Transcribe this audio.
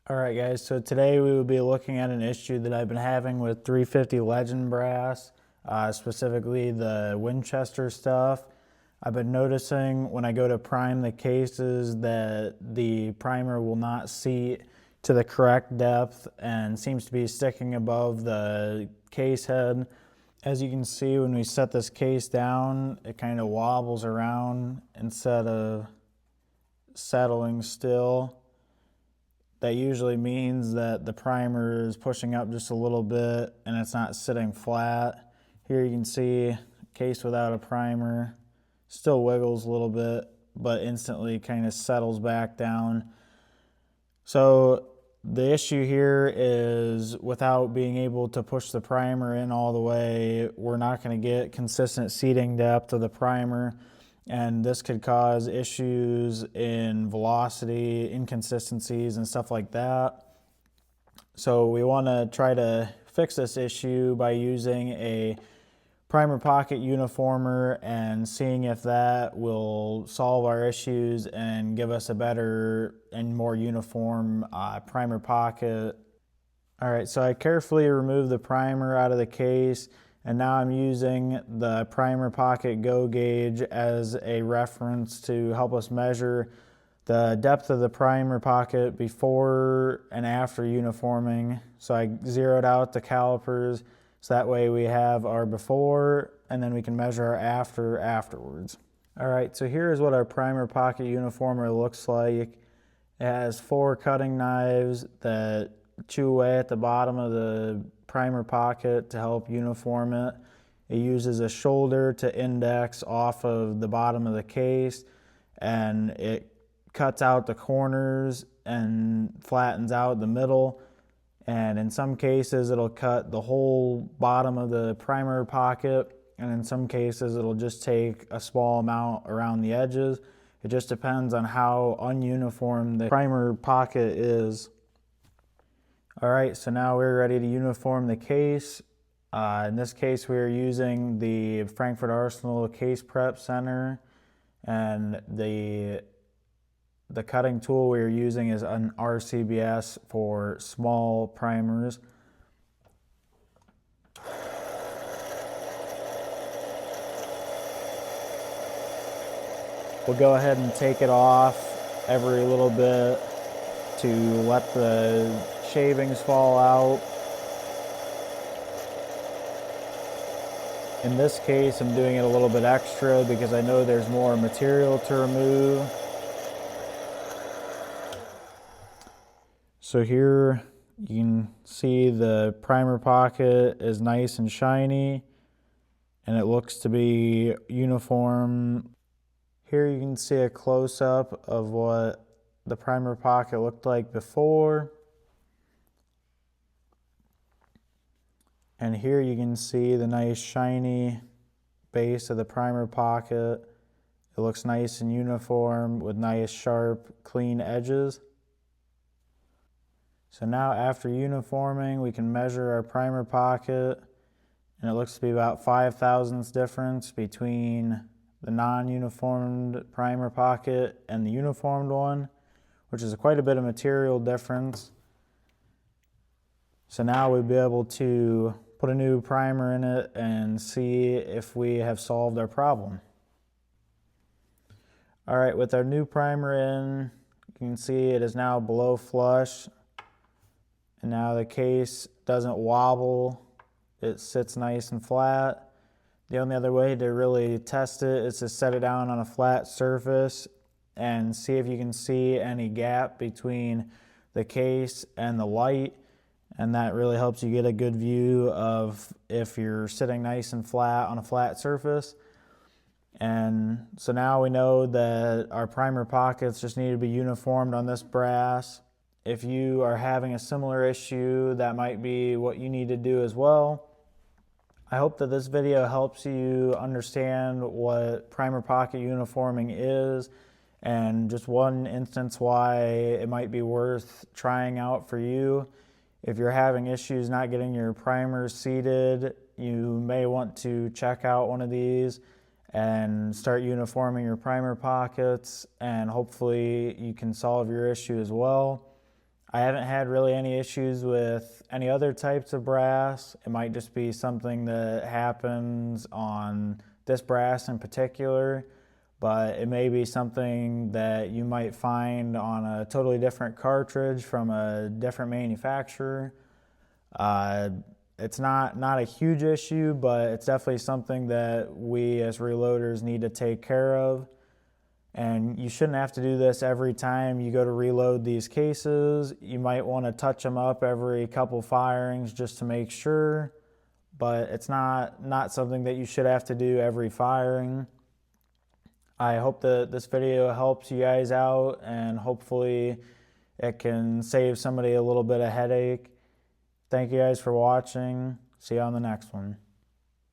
Alright guys, so today we will be looking at an issue that I've been having with 350 Legend brass, specifically the Winchester stuff. I've been noticing when I go to prime the cases that the primer will not seat to the correct depth and seems to be sticking above the case head. As you can see, when we set this case down, it kind of wobbles around instead of settling still. That usually means that the primer is pushing up just a little bit and it's not sitting flat. Here you can see case without a primer, still wiggles a little bit, but instantly kind of settles back down. So the issue here is without being able to push the primer in all the way, we're not going to get consistent seating depth of the primer. And this could cause issues in velocity, inconsistencies, and stuff like that. So we want to try to fix this issue by using a primer pocket uniformer and seeing if that will solve our issues and give us a better and more uniform primer pocket. All right, so I carefully removed the primer out of the case, and now I'm using the primer pocket go gauge as a reference to help us measure the depth of the primer pocket before and after uniforming. So I zeroed out the calipers so that way we have our before and then we can measure our afterwards. All right, so here's what our primer pocket uniformer looks like. It has 4 cutting knives that chew away at the bottom of the primer pocket to help uniform it. It uses a shoulder to index off of the bottom of the case, and it cuts out the corners and flattens out the middle. And in some cases it'll cut the whole bottom of the primer pocket, and in some cases it'll just take a small amount around the edges. It just depends on how ununiform the primer pocket is. All right, so now we're ready to uniform the case. In this case, we're using the Frankford Arsenal Case Prep Center, and the cutting tool we're using is an RCBS for small primers. We'll go ahead and take it off every little bit to let the shavings fall out. In this case, I'm doing it a little bit extra because I know there's more material to remove. So here you can see the primer pocket is nice and shiny and it looks to be uniform. Here you can see a close-up of what the primer pocket looked like before. And here you can see the nice shiny base of the primer pocket. It looks nice and uniform with nice sharp clean edges. So now after uniforming, we can measure our primer pocket, and it looks to be about 5 thousandths difference between the non-uniformed primer pocket and the uniformed one, which is quite a bit of material difference. So now we'll be able to put a new primer in it and see if we have solved our problem. All right, with our new primer in, you can see it is now below flush. And now the case doesn't wobble. It sits nice and flat. The only other way to really test it is to set it down on a flat surface and see if you can see any gap between the case and the light. And that really helps you get a good view of if you're sitting nice and flat on a flat surface. And so now we know that our primer pockets just need to be uniformed on this brass. If you are having a similar issue, that might be what you need to do as well. I hope that this video helps you understand what primer pocket uniforming is and just one instance why it might be worth trying out for you. If you're having issues not getting your primers seated, you may want to check out one of these and start uniforming your primer pockets, and hopefully you can solve your issue as well. I haven't had really any issues with any other types of brass. It might just be something that happens on this brass in particular, but it may be something that you might find on a totally different cartridge from a different manufacturer. Uh, it's not a huge issue, but it's definitely something that we as reloaders need to take care of. And you shouldn't have to do this every time you go to reload these cases. You might want to touch them up every couple firings just to make sure, but it's not something that you should have to do every firing. I hope that this video helps you guys out, and hopefully it can save somebody a little bit of headache. Thank you guys for watching. See you on the next one.